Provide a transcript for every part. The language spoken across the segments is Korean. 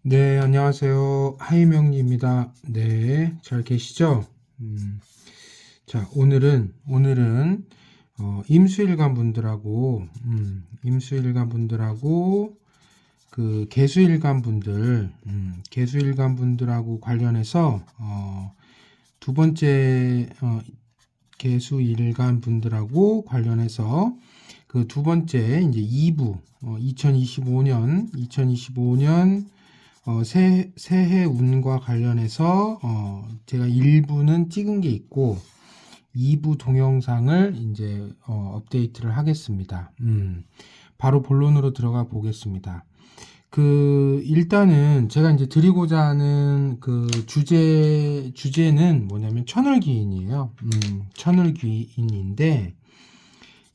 네, 안녕하세요. 하이명리입니다. 네, 잘 계시죠? 음, 자, 오늘은 임수일관 분들하고, 그 개수일관 분들하고 관련해서, 두 번째, 개수일관 분들하고 관련해서 그 두 번째, 이제 2부, 2025년 새해 운과 관련해서 제가 1부는 찍은 게 있고 2부 동영상을 이제 업데이트를 하겠습니다. 바로 본론으로 들어가 보겠습니다. 일단은 제가 이제 드리고자 하는 그 주제는 뭐냐면 천을귀인이에요. 천을귀인인데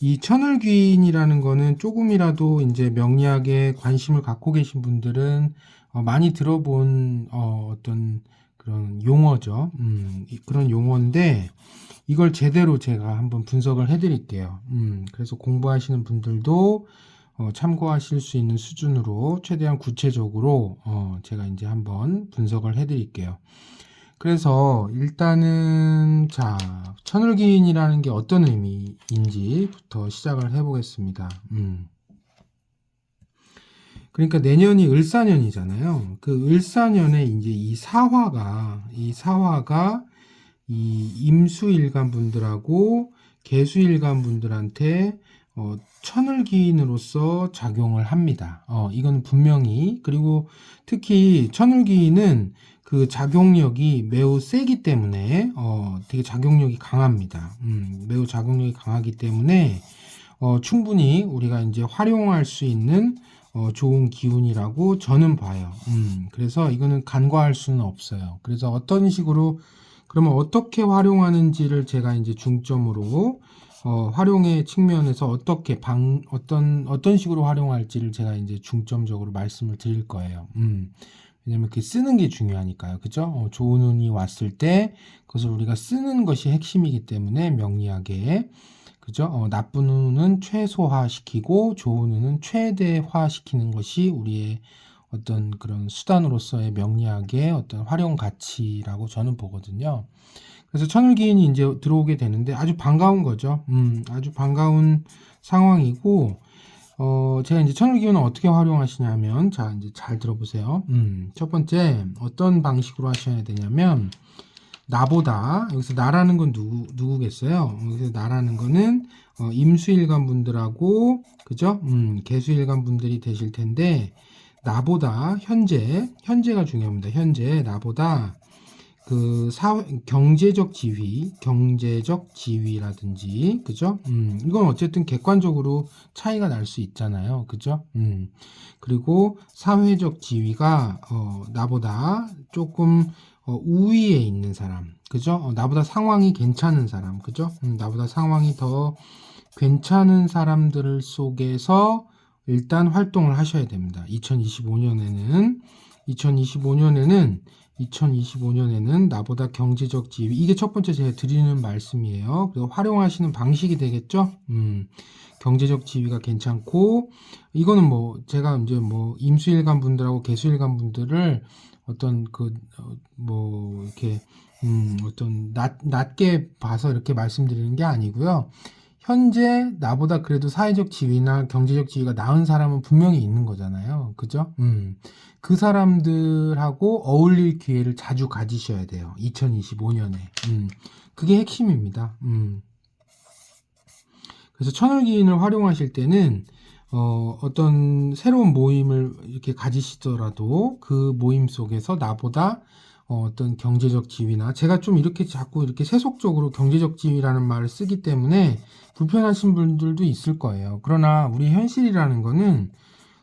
이 천을귀인이라는 거는 조금이라도 이제 명리학에 관심을 갖고 계신 분들은 많이 들어본 어떤 그런 용어죠. 그런 용어인데 이걸 제대로 제가 한번 분석을 해드릴게요. 그래서 공부하시는 분들도 참고하실 수 있는 수준으로 최대한 구체적으로 제가 이제 한번 분석을 해드릴게요. 그래서 일단은 자 천을기인이라는 게 어떤 의미인지부터 시작을 해보겠습니다. 그러니까 내년이 을사년이잖아요. 그 을사년에 이제 이 사화가 이 임수일간 분들하고 개수일간 분들한테 천을기인으로서 작용을 합니다. 이건 분명히. 그리고 특히 천을기인은 그 작용력이 매우 세기 때문에 되게 작용력이 강합니다. 매우 작용력이 강하기 때문에 충분히 우리가 이제 활용할 수 있는 좋은 기운이라고 저는 봐요. 그래서 이거는 간과할 수는 없어요. 그래서 그러면 어떻게 활용하는지를 제가 이제 중점으로 활용의 측면에서 어떤 식으로 활용할지를 제가 이제 중점적으로 말씀을 드릴 거예요. 왜냐면 그 쓰는 게 중요하니까요. 그죠? 좋은 운이 왔을 때 그것을 우리가 쓰는 것이 핵심이기 때문에 명리학에 그죠? 나쁜 운은 최소화시키고 좋은 운은 최대화시키는 것이 우리의 어떤 그런 수단으로서의 명리학의 어떤 활용 가치라고 저는 보거든요. 그래서 천을기인이 이제 들어오게 되는데 아주 반가운 거죠. 아주 반가운 상황이고, 제가 이제 천을기운을 어떻게 활용하시냐면, 자, 이제 잘 들어보세요. 첫 번째, 어떤 방식으로 하셔야 되냐면, 여기서 나라는 건 누구겠어요? 여기서 나라는 거는, 임수일관 분들하고, 그죠? 개수일관 분들이 되실 텐데, 현재가 중요합니다. 나보다 경제적 지위라든지, 그죠? 이건 어쨌든 객관적으로 차이가 날 수 있잖아요. 그죠? 그리고 사회적 지위가, 나보다 조금, 우위에 있는 사람, 그죠? 나보다 상황이 괜찮은 사람, 그죠? 나보다 상황이 더 괜찮은 사람들 속에서 일단 활동을 하셔야 됩니다. 2025년에는 나보다 경제적 지위, 이게 첫 번째 제가 드리는 말씀이에요. 그래서 활용하시는 방식이 되겠죠? 경제적 지위가 괜찮고, 이거는 뭐, 제가 이제 뭐, 임수일간 분들하고 개수일간 분들을 이렇게, 낮게 봐서 이렇게 말씀드리는 게 아니고요. 현재 나보다 그래도 사회적 지위나 경제적 지위가 나은 사람은 분명히 있는 거잖아요. 그죠? 그 사람들하고 어울릴 기회를 자주 가지셔야 돼요. 2025년에. 그게 핵심입니다. 그래서 천을기인을 활용하실 때는 어떤 새로운 모임을 이렇게 가지시더라도 그 모임 속에서 나보다 어떤 경제적 지위나 제가 좀 이렇게 자꾸 이렇게 세속적으로 경제적 지위라는 말을 쓰기 때문에 불편하신 분들도 있을 거예요. 그러나 우리 현실이라는 거는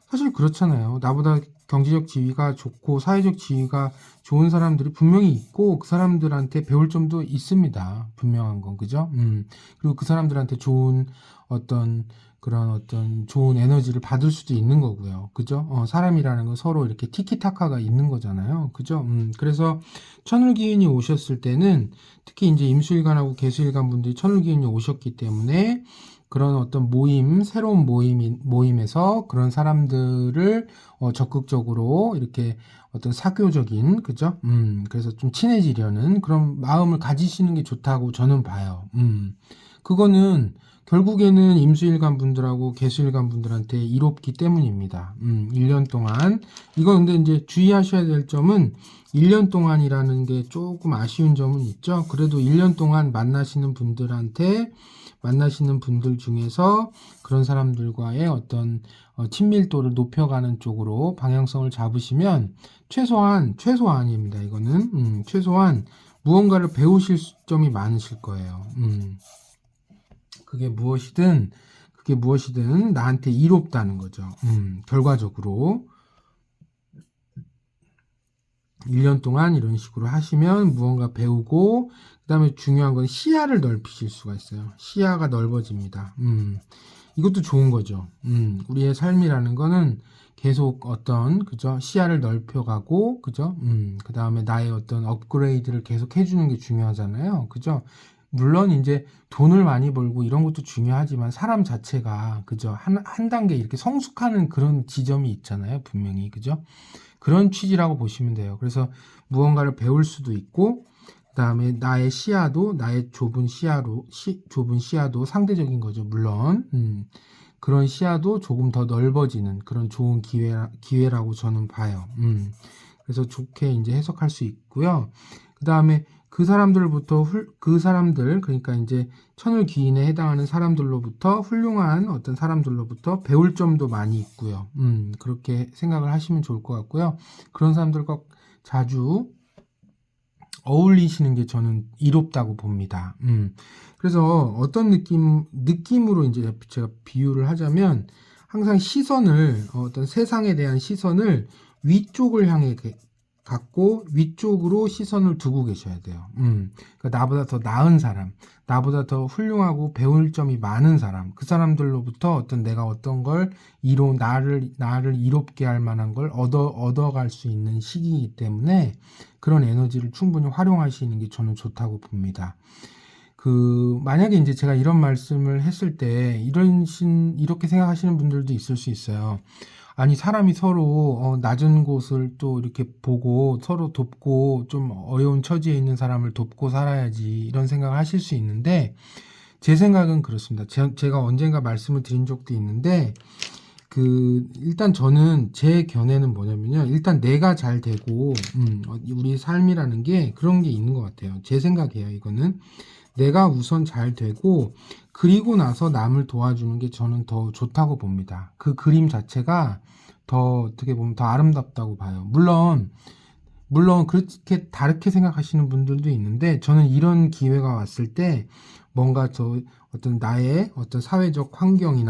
사실 그렇잖아요. 나보다 경제적 지위가 좋고 사회적 지위가 좋은 사람들이 분명히 있고 그 사람들한테 배울 점도 있습니다. 분명한 건 그죠? 그리고 그 사람들한테 어떤 좋은 에너지를 받을 수도 있는 거고요. 그죠? 사람이라는 건 서로 이렇게 티키타카가 있는 거잖아요. 그죠? 그래서 천을기운이 오셨을 때는 특히 이제 임수일간하고 개수일간 분들이 천을기운이 오셨기 때문에 그런 어떤 새로운 모임에서 그런 사람들을 적극적으로 이렇게 어떤 사교적인, 그죠? 그래서 좀 친해지려는 그런 마음을 가지시는 게 좋다고 저는 봐요. 그거는 결국에는 임수일간 분들하고 개수일간 분들한테 이롭기 때문입니다. 1년 동안. 이거 근데 이제 주의하셔야 될 점은 1년 동안이라는 게 조금 아쉬운 점은 있죠. 그래도 1년 동안 만나시는 분들 중에서 그런 사람들과의 어떤 친밀도를 높여가는 쪽으로 방향성을 잡으시면 최소한입니다. 이거는 최소한 무언가를 배우실 점이 많으실 거예요. 그게 무엇이든 나한테 이롭다는 거죠. 결과적으로 1년 동안 이런 식으로 하시면 무언가 배우고, 그 다음에 중요한 건 시야를 넓히실 수가 있어요. 시야가 넓어집니다. 이것도 좋은 거죠. 우리의 삶이라는 거는 계속 그죠? 시야를 넓혀가고, 그죠? 그 다음에 나의 어떤 업그레이드를 계속 해주는 게 중요하잖아요. 그죠? 물론 이제 돈을 많이 벌고 이런 것도 중요하지만 사람 자체가, 그죠? 한 단계 이렇게 성숙하는 그런 지점이 있잖아요. 분명히. 그죠? 그런 취지라고 보시면 돼요. 그래서 무언가를 배울 수도 있고, 그 다음에 나의 좁은 시야도 상대적인 거죠. 물론, 그런 시야도 조금 더 넓어지는 그런 좋은 기회라고 저는 봐요. 그래서 좋게 이제 해석할 수 있고요. 그 다음에 그러니까 이제 천을귀인에 해당하는 사람들로부터, 훌륭한 어떤 사람들로부터 배울 점도 많이 있고요. 그렇게 생각을 하시면 좋을 것 같고요. 그런 사람들과 자주 어울리시는 게 저는 이롭다고 봅니다. 그래서 어떤 느낌으로 이제 제가 비유를 하자면, 항상 어떤 세상에 대한 시선을 위쪽을 향해 갖고 위쪽으로 시선을 두고 계셔야 돼요. 그러니까 나보다 더 나은 사람, 나보다 더 훌륭하고 배울 점이 많은 사람, 그 사람들로부터 내가 어떤 걸 나를 이롭게 할 만한 걸 얻어갈 수 있는 시기이기 때문에 그런 에너지를 충분히 활용하시는 게 저는 좋다고 봅니다. 만약에 이제 제가 이런 말씀을 했을 때 이렇게 생각하시는 분들도 있을 수 있어요. 아니, 사람이 서로 낮은 곳을 또 이렇게 보고 서로 돕고, 좀 어려운 처지에 있는 사람을 돕고 살아야지, 이런 생각을 하실 수 있는데, 제 생각은 그렇습니다. 제가 언젠가 말씀을 드린 적도 있는데, 일단 저는 제 견해는 뭐냐면요. 일단 내가 잘 되고, 우리 삶이라는 게 그런 게 있는 것 같아요. 제 생각이에요, 이거는. 내가 우선 잘 되고, 그리고 나서 남을 도와주는 게 저는 더 좋다고 봅니다. 그 그림 자체가 어떻게 보면 더 아름답다고 봐요. 물론 그렇게 다르게 생각하시는 분들도 있는데, 저는 이런 기회가 왔을 때 뭔가 어떤 나의 어떤 사회적 환경을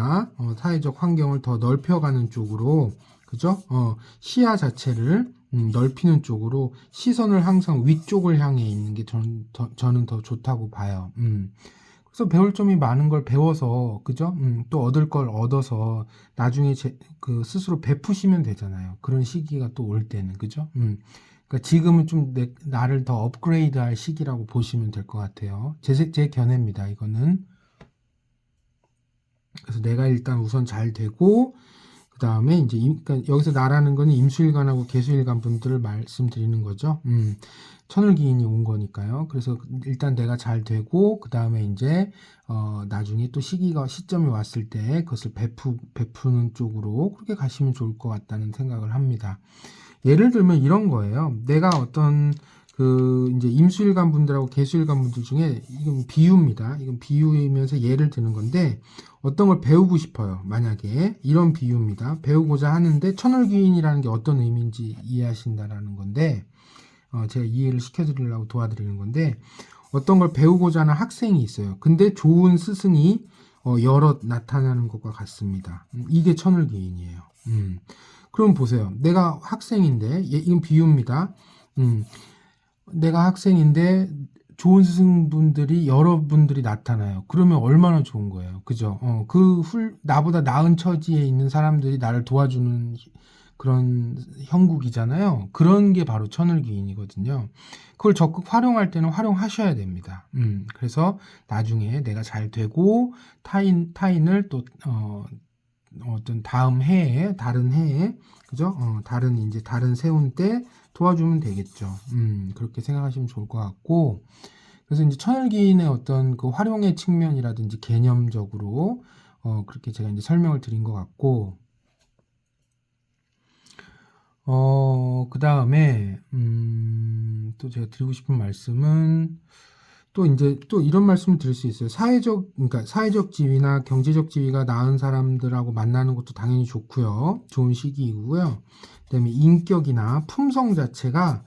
더 넓혀가는 쪽으로, 그죠? 시야 자체를 넓히는 쪽으로 시선을 항상 위쪽을 향해 있는 게 저는 더 좋다고 봐요. 그래서 배울 점이 많은 걸 배워서, 그죠? 또 얻을 걸 얻어서 나중에 스스로 베푸시면 되잖아요. 그런 시기가 또 올 때는, 그죠? 그러니까 지금은 좀 나를 더 업그레이드 할 시기라고 보시면 될 것 같아요. 제 견해입니다, 이거는. 그래서 내가 일단 우선 잘 되고, 그 다음에 이제 그러니까 여기서 나라는 거는 임수일간하고 개수일간 분들을 말씀드리는 거죠. 천을기인이 온 거니까요. 그래서 일단 내가 잘 되고, 그 다음에 이제 나중에 또 시점이 왔을 때 그것을 베푸는 쪽으로 그렇게 가시면 좋을 것 같다는 생각을 합니다. 예를 들면 이런 거예요. 내가 어떤 이제 임수일간 분들하고 개수일간 분들 중에, 이건 비유입니다. 이건 비유이면서 예를 드는 건데, 어떤 걸 배우고 싶어요. 만약에 이런 비유입니다. 배우고자 하는데 천을귀인이라는 게 어떤 의미인지 이해하신다라는 건데, 제가 이해를 시켜드리려고 도와드리는 건데, 어떤 걸 배우고자 하는 학생이 있어요. 근데 좋은 스승이 여럿 나타나는 것과 같습니다. 이게 천을귀인이에요. 그럼 보세요. 내가 학생인데, 이건 비유입니다. 내가 학생인데 좋은 스승분들이 여러분들이 나타나요. 그러면 얼마나 좋은 거예요. 그죠? 나보다 나은 처지에 있는 사람들이 나를 도와주는 그런 형국이잖아요. 그런 게 바로 천을기인이거든요. 그걸 적극 활용할 때는 활용하셔야 됩니다. 그래서 나중에 내가 잘 되고 타인을 또 어떤 다음 해에 다른 해에 그죠? 다른 세운 때 도와주면 되겠죠. 그렇게 생각하시면 좋을 것 같고 그래서 이제 천을기인의 어떤 그 활용의 측면이라든지 개념적으로 그렇게 제가 이제 설명을 드린 것 같고 그 다음에 또 제가 드리고 싶은 말씀은 또 이제 또 이런 말씀을 드릴 수 있어요. 그러니까 사회적 지위나 경제적 지위가 나은 사람들하고 만나는 것도 당연히 좋고요. 좋은 시기이고요. 그다음에 인격이나 품성 자체가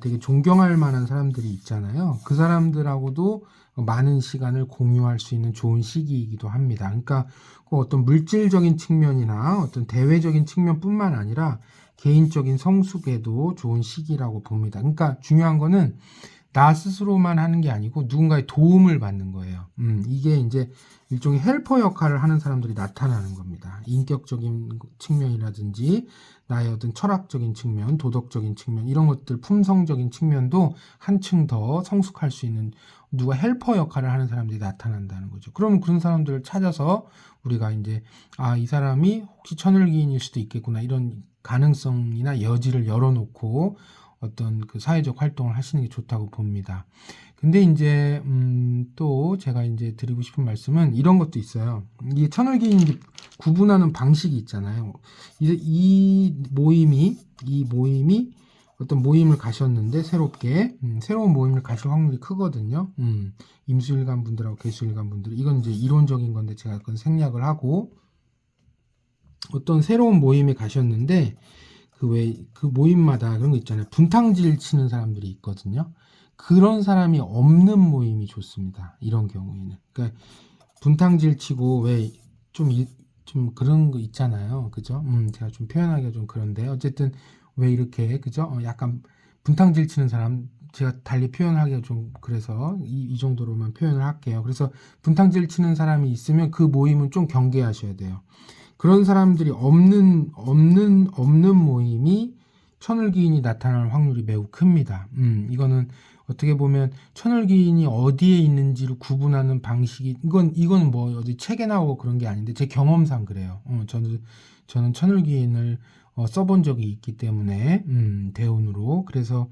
되게 존경할 만한 사람들이 있잖아요. 그 사람들하고도 많은 시간을 공유할 수 있는 좋은 시기이기도 합니다. 그러니까 그 어떤 물질적인 측면이나 어떤 대외적인 측면뿐만 아니라 개인적인 성숙에도 좋은 시기라고 봅니다. 그러니까 중요한 거는 나 스스로만 하는 게 아니고 누군가의 도움을 받는 거예요. 이게 이제 일종의 헬퍼 역할을 하는 사람들이 나타나는 겁니다. 인격적인 측면이라든지 나의 어떤 철학적인 측면, 도덕적인 측면 이런 것들 품성적인 측면도 한층 더 성숙할 수 있는 누가 헬퍼 역할을 하는 사람들이 나타난다는 거죠. 그러면 그런 사람들을 찾아서 우리가 이제 이 사람이 혹시 천을기인일 수도 있겠구나 이런 가능성이나 여지를 열어놓고 어떤 그 사회적 활동을 하시는 게 좋다고 봅니다. 근데 이제 또 제가 이제 드리고 싶은 말씀은 이런 것도 있어요. 이 천을기인 구분하는 방식이 있잖아요. 이 모임이 어떤 모임을 가셨는데 새로운 모임을 가실 확률이 크거든요. 임수일간 분들하고 개수일간 분들 이건 이제 이론적인 건데 제가 그건 생략을 하고 어떤 새로운 모임에 가셨는데 그 모임마다 그런 거 있잖아요. 분탕질 치는 사람들이 있거든요. 그런 사람이 없는 모임이 좋습니다. 이런 경우에는. 그러니까 분탕질 치고 왜 좀 그런 거 있잖아요. 그죠? 제가 좀 표현하기가 좀 그런데 어쨌든 왜 이렇게 그죠? 약간 분탕질 치는 사람 제가 달리 표현하기가 좀 그래서 이 정도로만 표현을 할게요. 그래서 분탕질 치는 사람이 있으면 그 모임은 좀 경계하셔야 돼요. 그런 사람들이 없는 모임이 천을기인이 나타날 확률이 매우 큽니다. 이거는 어떻게 보면 천을기인이 어디에 있는지를 구분하는 방식이 이건 뭐 어디 책에 나오고 그런 게 아닌데 제 경험상 그래요. 저는 천을기인을 써본 적이 있기 때문에 대운으로 그래서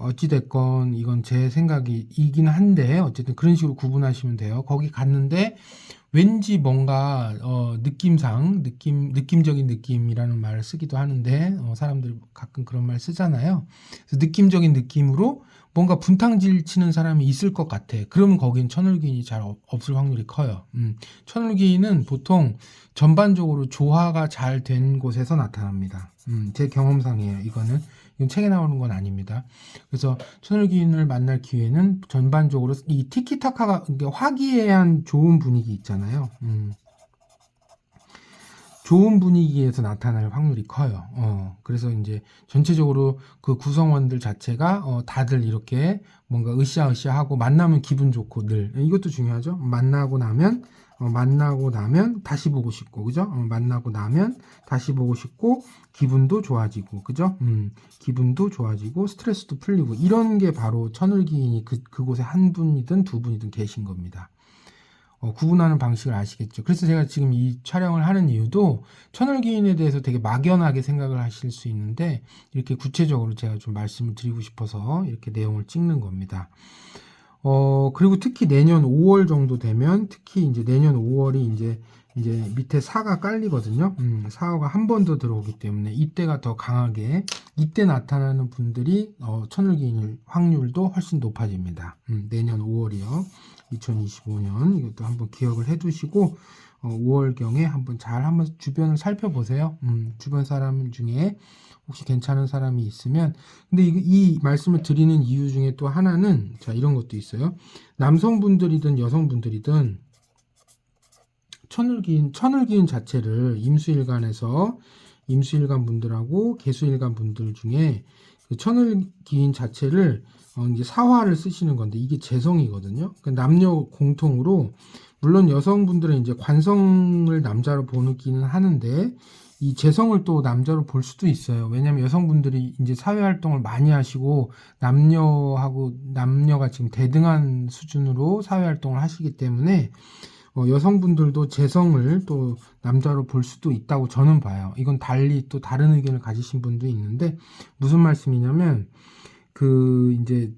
어찌됐건 이건 제 생각이긴 한데 어쨌든 그런 식으로 구분하시면 돼요. 거기 갔는데 왠지 뭔가 느낌적인 느낌이라는 말을 쓰기도 하는데 사람들이 가끔 그런 말 쓰잖아요. 그래서 느낌적인 느낌으로 뭔가 분탕질 치는 사람이 있을 것 같아. 그러면 거긴 천을기인이 잘 없을 확률이 커요. 천을기인은 보통 전반적으로 조화가 잘 된 곳에서 나타납니다. 제 경험상이에요. 이건 책에 나오는 건 아닙니다. 그래서 천을기인을 만날 기회는 전반적으로 이 티키타카가 화기애애한 좋은 분위기 있잖아요. 좋은 분위기에서 나타날 확률이 커요. 그래서 이제 전체적으로 그 구성원들 자체가 다들 이렇게 뭔가 으쌰으쌰하고 만나면 기분 좋고 늘 이것도 중요하죠. 만나고 나면 다시 보고 싶고 그죠? 만나고 나면 다시 보고 싶고 기분도 좋아지고 그죠? 기분도 좋아지고 스트레스도 풀리고 이런 게 바로 천을기인이 그곳에 한 분이든 두 분이든 계신 겁니다. 구분하는 방식을 아시겠죠. 그래서 제가 지금 이 촬영을 하는 이유도 천을기인에 대해서 되게 막연하게 생각을 하실 수 있는데 이렇게 구체적으로 제가 좀 말씀을 드리고 싶어서 이렇게 내용을 찍는 겁니다. 그리고 특히 내년 5월 정도 되면 특히 이제 내년 5월이 이제 밑에 사가 깔리거든요. 사가 한 번 더 들어오기 때문에 이때가 더 강하게 이때 나타나는 분들이 천을기인일 확률도 훨씬 높아집니다. 내년 5월이요. 2025년 이것도 한번 기억을 해두시고 5월경에 한번 주변을 살펴보세요. 주변 사람 중에 혹시 괜찮은 사람이 있으면 근데 이 말씀을 드리는 이유 중에 또 하나는 자 이런 것도 있어요. 남성분들이든 여성분들이든 천을기인 자체를 임수일간 분들하고 개수일간 분들 중에 그 천을기인 자체를 이제 사화를 쓰시는 건데 이게 재성이거든요. 그러니까 남녀 공통으로 물론 여성분들은 이제 관성을 남자로 보기는 하는데 이 재성을 또 남자로 볼 수도 있어요. 왜냐면 여성분들이 이제 사회활동을 많이 하시고 남녀가 지금 대등한 수준으로 사회활동을 하시기 때문에 여성분들도 재성을 또 남자로 볼 수도 있다고 저는 봐요. 이건 달리 또 다른 의견을 가지신 분도 있는데 무슨 말씀이냐면 이제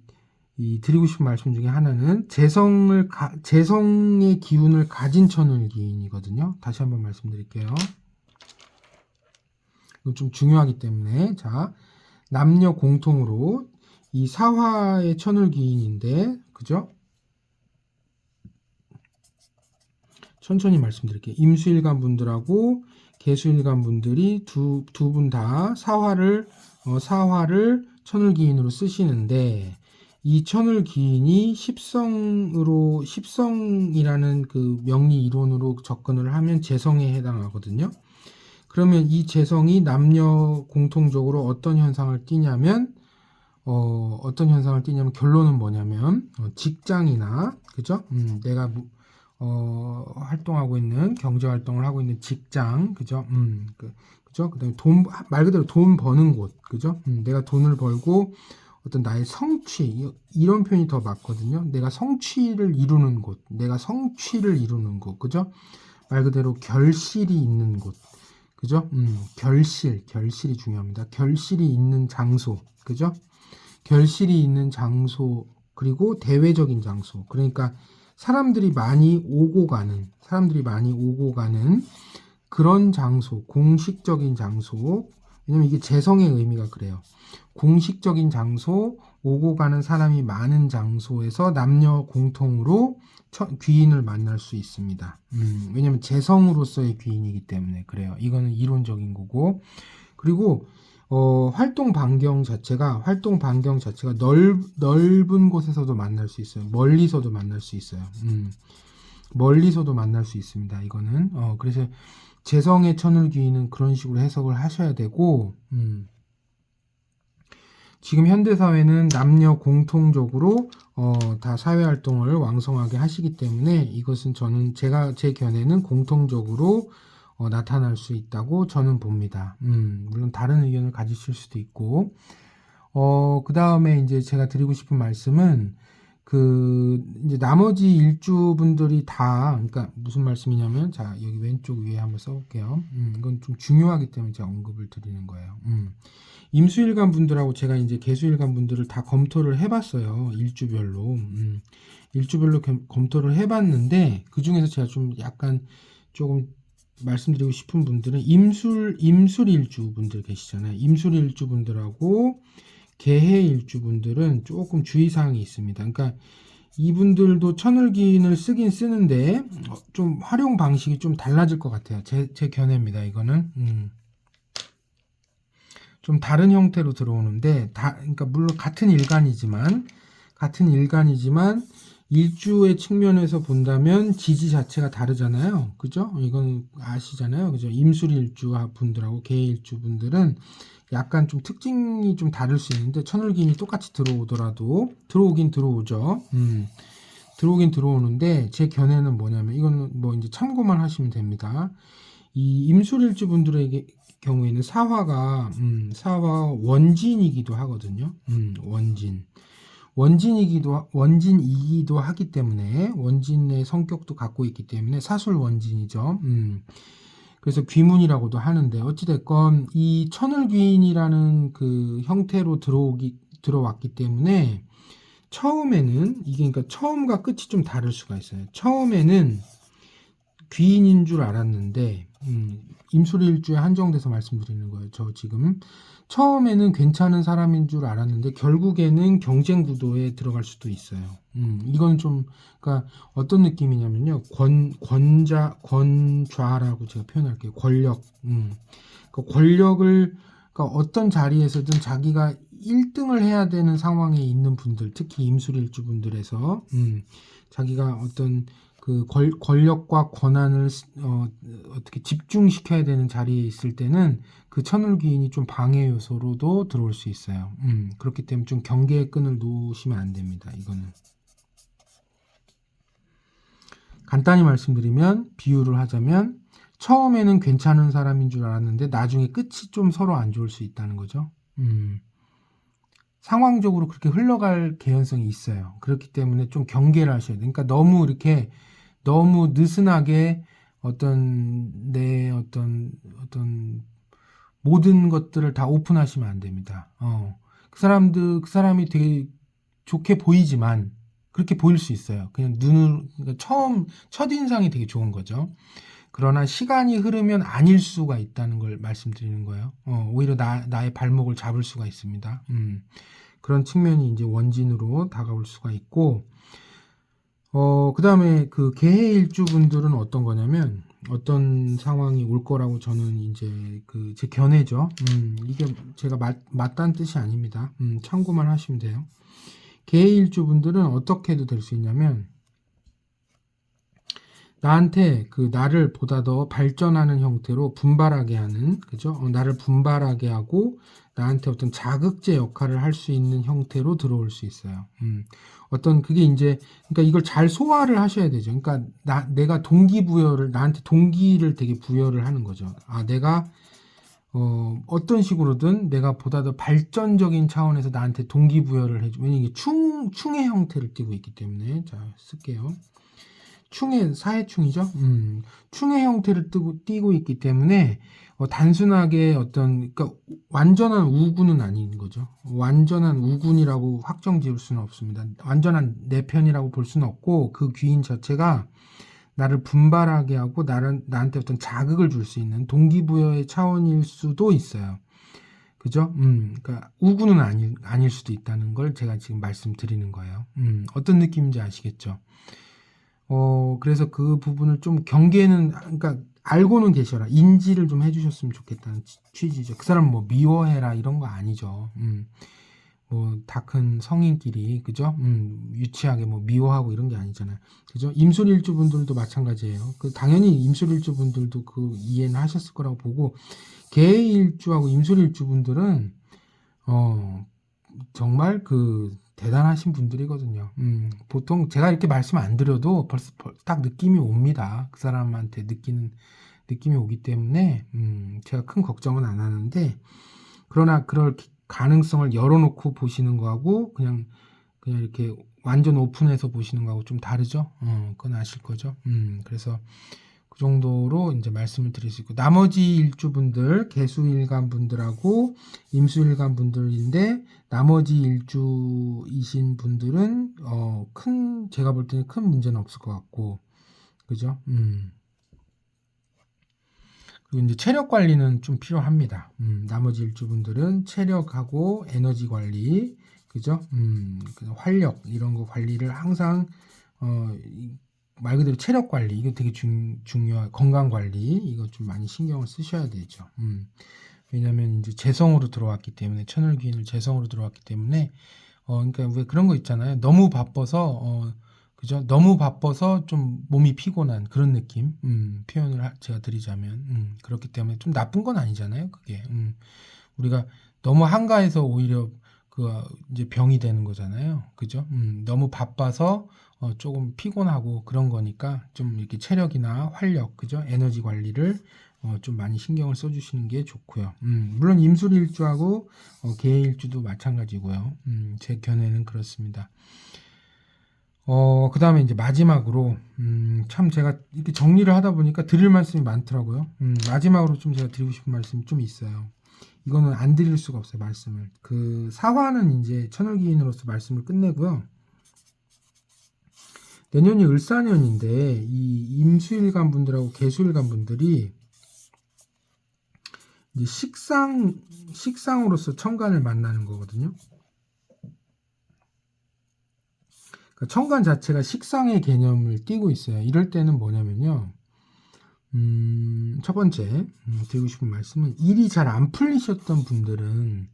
드리고 싶은 말씀 중에 하나는 재성의 기운을 가진 천을기인이거든요. 다시 한번 말씀드릴게요. 이건 좀 중요하기 때문에 자 남녀 공통으로 이 사화의 천을기인인데 그죠? 천천히 말씀드릴게요. 임수일간 분들하고 계수일간 분들이 두 분 다 사화를 천을기인으로 쓰시는데 이 천을기인이 십성이라는 그 명리 이론으로 접근을 하면 재성에 해당하거든요. 그러면 이 재성이 남녀 공통적으로 어떤 현상을 띠냐면 결론은 뭐냐면 직장이나 그죠? 내가 활동하고 있는 경제 활동을 하고 있는 직장 그죠? 그죠? 그다음에 말 그대로 돈 버는 곳 그죠? 내가 돈을 벌고 어떤 나의 성취 이런 표현이 더 맞거든요. 내가 성취를 이루는 곳 그죠? 말 그대로 결실이 있는 곳 그죠? 결실이 중요합니다. 결실이 있는 장소 그죠? 결실이 있는 장소 그리고 대외적인 장소 그러니까 사람들이 많이 오고 가는 그런 장소, 공식적인 장소. 왜냐면 이게 재성의 의미가 그래요. 공식적인 장소, 오고 가는 사람이 많은 장소에서 남녀 공통으로 귀인을 만날 수 있습니다. 왜냐면 재성으로서의 귀인이기 때문에 그래요. 이거는 이론적인 거고. 그리고 활동 반경 자체가 넓은 곳에서도 만날 수 있어요. 멀리서도 만날 수 있어요. 멀리서도 만날 수 있습니다. 이거는 그래서 재성의 천을귀인은 그런 식으로 해석을 하셔야 되고 지금 현대사회는 남녀 공통적으로 다 사회활동을 왕성하게 하시기 때문에 이것은 제 견해는 공통적으로 나타날 수 있다고 저는 봅니다. 물론 다른 의견을 가지실 수도 있고, 그 다음에 이제 제가 드리고 싶은 말씀은, 이제 나머지 일주분들이 그러니까 무슨 말씀이냐면, 자, 여기 왼쪽 위에 한번 써볼게요. 이건 좀 중요하기 때문에 제가 언급을 드리는 거예요. 임수일간 분들하고 제가 이제 계수일간 분들을 다 검토를 해봤어요. 일주별로. 일주별로 검토를 해봤는데, 그 중에서 제가 조금 말씀드리고 싶은 분들은 임술일주 분들 계시잖아요. 임술일주 분들하고 개해일주 분들은 조금 주의사항이 있습니다. 그러니까 이분들도 천을기인을 쓰긴 쓰는데 좀 활용 방식이 좀 달라질 것 같아요. 제 견해입니다. 이거는 좀 다른 형태로 들어오는데 그러니까 물론 같은 일간이지만 일주의 측면에서 본다면 지지 자체가 다르잖아요. 그죠? 이건 아시잖아요. 그죠? 임술일주 분들하고 개일주 분들은 약간 좀 특징이 좀 다를 수 있는데 천을기인이 똑같이 들어오긴 들어오죠. 들어오긴 들어오는데 제 견해는 뭐냐면 이거는 뭐 이제 참고만 하시면 됩니다. 이 임술일주 분들에게 경우에는 사화 원진이기도 하거든요. 원진이기도 하기 때문에 원진의 성격도 갖고 있기 때문에 사술 원진이죠. 그래서 귀문이라고도 하는데 어찌됐건 이 천을귀인이라는 그 형태로 들어왔기 때문에 처음에는 이게 그러니까 처음과 끝이 좀 다를 수가 있어요. 처음에는 귀인인 줄 알았는데 임술일주에 한정돼서 말씀드리는 거예요. 저 지금 처음에는 괜찮은 사람인 줄 알았는데 결국에는 경쟁 구도에 들어갈 수도 있어요. 이건 좀 그러니까 어떤 느낌이냐면요. 권좌라고 제가 표현할게요. 권력. 권력을 그러니까 어떤 자리에서든 자기가 1등을 해야 되는 상황에 있는 분들, 특히 임술일주 분들에서 자기가 어떤 그 권력과 권한을 어떻게 집중시켜야 되는 자리에 있을 때는 그 천을귀인이 좀 방해 요소로도 들어올 수 있어요. 그렇기 때문에 좀 경계의 끈을 놓으시면 안 됩니다. 이거는 간단히 말씀드리면 비유를 하자면 처음에는 괜찮은 사람인 줄 알았는데 나중에 끝이 좀 서로 안 좋을 수 있다는 거죠. 상황적으로 그렇게 흘러갈 개연성이 있어요. 그렇기 때문에 좀 경계를 하셔야 돼요. 그러니까 너무 느슨하게 어떤 모든 것들을 다 오픈하시면 안 됩니다. 그 사람이 되게 좋게 보이지만 그렇게 보일 수 있어요. 그냥 그러니까 첫인상이 되게 좋은 거죠. 그러나 시간이 흐르면 아닐 수가 있다는 걸 말씀드리는 거예요. 오히려 나의 발목을 잡을 수가 있습니다. 그런 측면이 이제 원진으로 다가올 수가 있고, 그 다음에 그 개해일주분들은 어떤 거냐면, 어떤 상황이 올 거라고 저는 이제 제 견해죠. 이게 제가 맞다는 뜻이 아닙니다. 참고만 하시면 돼요. 개해일주분들은 어떻게 해도 될 수 있냐면, 나한테 나를 보다 더 발전하는 형태로 분발하게 하는, 그죠? 나를 분발하게 하고 나한테 어떤 자극제 역할을 할 수 있는 형태로 들어올 수 있어요. 그게 이제, 그러니까 이걸 잘 소화를 하셔야 되죠. 그러니까 내가 나한테 동기를 되게 부여를 하는 거죠. 내가, 어떤 식으로든 내가 보다 더 발전적인 차원에서 나한테 동기부여를 해줘. 왜냐면 이게 충의 형태를 띠고 있기 때문에. 자, 쓸게요. 사해충이죠. 충의 형태를 띠고 있기 때문에 단순하게 그러니까 완전한 우군은 아닌 거죠. 완전한 우군이라고 확정 지을 수는 없습니다. 완전한 내 편이라고 볼 수는 없고 그 귀인 자체가 나를 분발하게 하고 나한테 어떤 자극을 줄 수 있는 동기부여의 차원일 수도 있어요. 그죠? 그러니까 우군은 아닐 수도 있다는 걸 제가 지금 말씀드리는 거예요. 어떤 느낌인지 아시겠죠? 그래서 그 부분을 좀 그러니까 알고는 계셔라. 인지를 좀 해주셨으면 좋겠다는 취지죠. 그 사람 뭐 미워해라 이런 거 아니죠. 다 큰 성인끼리, 그죠? 유치하게 뭐 미워하고 이런 게 아니잖아요. 그죠? 임술일주분들도 마찬가지예요. 당연히 임술일주분들도 이해는 하셨을 거라고 보고, 개일주하고 임술일주분들은, 정말 대단하신 분들이거든요. 보통 제가 이렇게 말씀 안 드려도 벌써 딱 느낌이 옵니다. 그 사람한테 느낌이 오기 때문에, 제가 큰 걱정은 안 하는데, 그러나 그럴 가능성을 열어놓고 보시는 거하고, 그냥 이렇게 완전 오픈해서 보시는 거하고 좀 다르죠? 그건 아실 거죠? 그래서 그 정도로 이제 말씀을 드릴 수 있고, 나머지 일주분들, 개수일간 분들하고 임수일간 분들인데, 나머지 일주이신 분들은, 제가 볼 때는 큰 문제는 없을 것 같고, 그죠? 그리고 이제 체력 관리는 좀 필요합니다. 나머지 일주분들은 체력하고 에너지 관리, 그죠? 활력, 이런 거 관리를 항상, 말 그대로 체력 관리, 이거 되게 중요한 건강 관리, 이거 좀 많이 신경을 쓰셔야 되죠. 왜냐면 이제 재성으로 들어왔기 때문에, 천을귀인을 재성으로 들어왔기 때문에, 그러니까 왜 그런 거 있잖아요. 너무 바빠서, 그죠? 너무 바빠서 좀 몸이 피곤한 그런 느낌, 표현을 제가 드리자면, 그렇기 때문에 좀 나쁜 건 아니잖아요, 그게. 우리가 너무 한가해서 오히려 이제 병이 되는 거잖아요. 그죠? 너무 바빠서 조금 피곤하고 그런 거니까 좀 이렇게 체력이나 활력, 그죠? 에너지 관리를 좀 많이 신경을 써주시는 게 좋고요. 물론 임술일주하고 개일주도 마찬가지고요. 제 견해는 그렇습니다. 그 다음에 이제 마지막으로, 참 제가 이렇게 정리를 하다 보니까 드릴 말씀이 많더라고요. 마지막으로 좀 제가 드리고 싶은 말씀이 좀 있어요. 이거는 안 드릴 수가 없어요, 말씀을. 사화는 이제 천을기인으로서 말씀을 끝내고요. 내년이 을사년인데, 이 임수일간 분들하고 개수일간 분들이 이제 식상으로서 천간을 만나는 거거든요. 그러니까 천간 자체가 식상의 개념을 띠고 있어요. 이럴 때는 뭐냐면요. 첫 번째 드리고 싶은 말씀은, 일이 잘 안 풀리셨던 분들은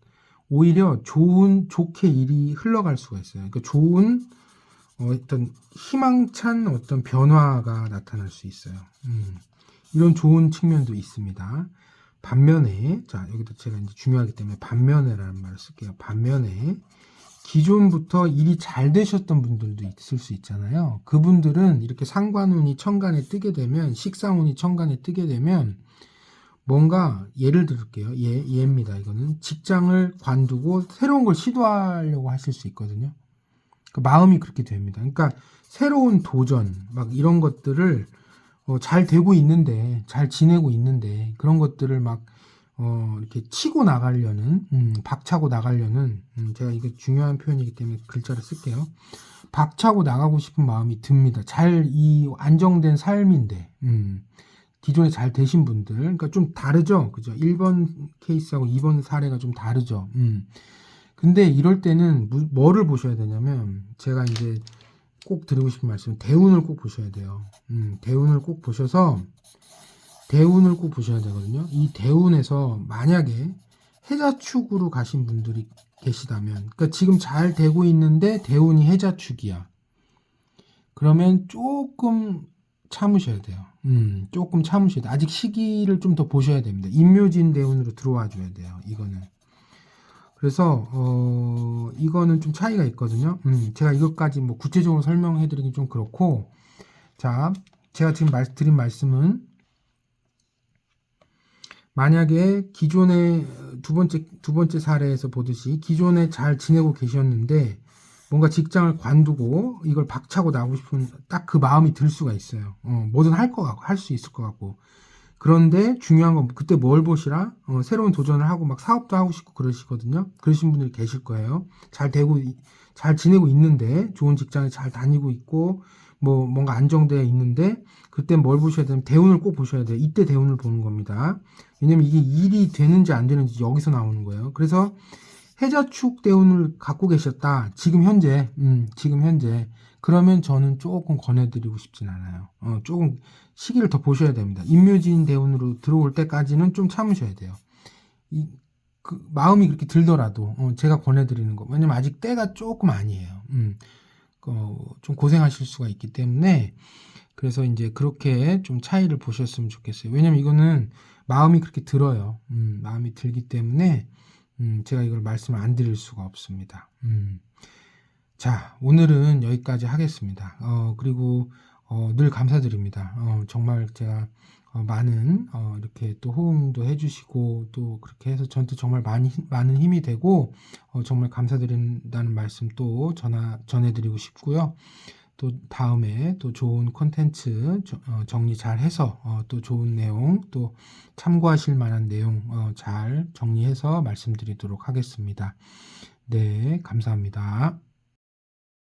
오히려 좋게 일이 흘러갈 수가 있어요. 그러니까 좋은 어떤 희망찬 어떤 변화가 나타날 수 있어요. 이런 좋은 측면도 있습니다. 반면에, 자, 여기도 제가 이제 중요하기 때문에 반면에라는 말을 쓸게요. 반면에 기존부터 일이 잘 되셨던 분들도 있을 수 있잖아요. 그분들은 이렇게 상관운이 천간에 뜨게 되면, 식상운이 천간에 뜨게 되면 뭔가 예를 들을게요. 예입니다. 이거는 직장을 관두고 새로운 걸 시도하려고 하실 수 있거든요. 그 마음이 그렇게 됩니다. 그러니까 새로운 도전 막 이런 것들을 잘 되고 있는데, 잘 지내고 있는데 그런 것들을 막 이렇게 치고 나가려는, 박차고 나가려는, 제가 이거 중요한 표현이기 때문에 글자를 쓸게요. 박차고 나가고 싶은 마음이 듭니다. 이 안정된 삶인데, 기존에 잘 되신 분들, 그러니까 좀 다르죠, 그죠? 1번 케이스하고 2번 사례가 좀 다르죠. 근데 이럴 때는 뭐를 보셔야 되냐면, 제가 이제 꼭 드리고 싶은 말씀은 대운을 꼭 보셔야 돼요. 대운을 꼭 보셔서, 대운을 꼭 보셔야 되거든요. 이 대운에서 만약에 해자축으로 가신 분들이 계시다면, 그러니까 지금 잘 되고 있는데 대운이 해자축이야. 그러면 조금 참으셔야 돼요. 조금 참으셔야 돼요. 아직 시기를 좀 더 보셔야 됩니다. 임묘진 대운으로 들어와 줘야 돼요. 이거는. 그래서 이거는 좀 차이가 있거든요. 제가 이것까지 뭐 구체적으로 설명해 드리긴 좀 그렇고, 자, 제가 지금 드린 말씀은, 만약에 기존에 두 번째 사례에서 보듯이 기존에 잘 지내고 계셨는데 뭔가 직장을 관두고 이걸 박차고 나오고 싶은 딱 그 마음이 들 수가 있어요. 뭐든 할 것 같고 할 수 있을 것 같고. 그런데 중요한 건 그때 뭘 보시라? 새로운 도전을 하고 막 사업도 하고 싶고 그러시거든요. 그러신 분들이 계실 거예요. 잘 지내고 있는데, 좋은 직장에 잘 다니고 있고 뭐 뭔가 안정되어 있는데, 그때 뭘 보셔야 되냐면 대운을 꼭 보셔야 돼요. 이때 대운을 보는 겁니다. 왜냐면 이게 일이 되는지 안 되는지 여기서 나오는 거예요. 그래서 해자축 대운을 갖고 계셨다. 지금 현재. 그러면 저는 조금 권해드리고 싶진 않아요. 조금 시기를 더 보셔야 됩니다. 임묘진 대운으로 들어올 때까지는 좀 참으셔야 돼요. 그 마음이 그렇게 들더라도 제가 권해드리는 거. 왜냐면 아직 때가 조금 아니에요. 좀 고생하실 수가 있기 때문에, 그래서 이제 그렇게 좀 차이를 보셨으면 좋겠어요. 왜냐면 이거는 마음이 그렇게 들어요. 마음이 들기 때문에 제가 이걸 말씀을 안 드릴 수가 없습니다. 자, 오늘은 여기까지 하겠습니다. 그리고 늘 감사드립니다. 정말 제가 많은 이렇게 또 호응도 해주시고 또 그렇게 해서 저한테 정말 많은 힘이 되고 정말 감사드린다는 말씀 또 전해드리고 싶고요. 또 다음에 또 좋은 콘텐츠 정리 잘 해서 또 좋은 내용, 또 참고하실 만한 내용 잘 정리해서 말씀드리도록 하겠습니다. 네, 감사합니다.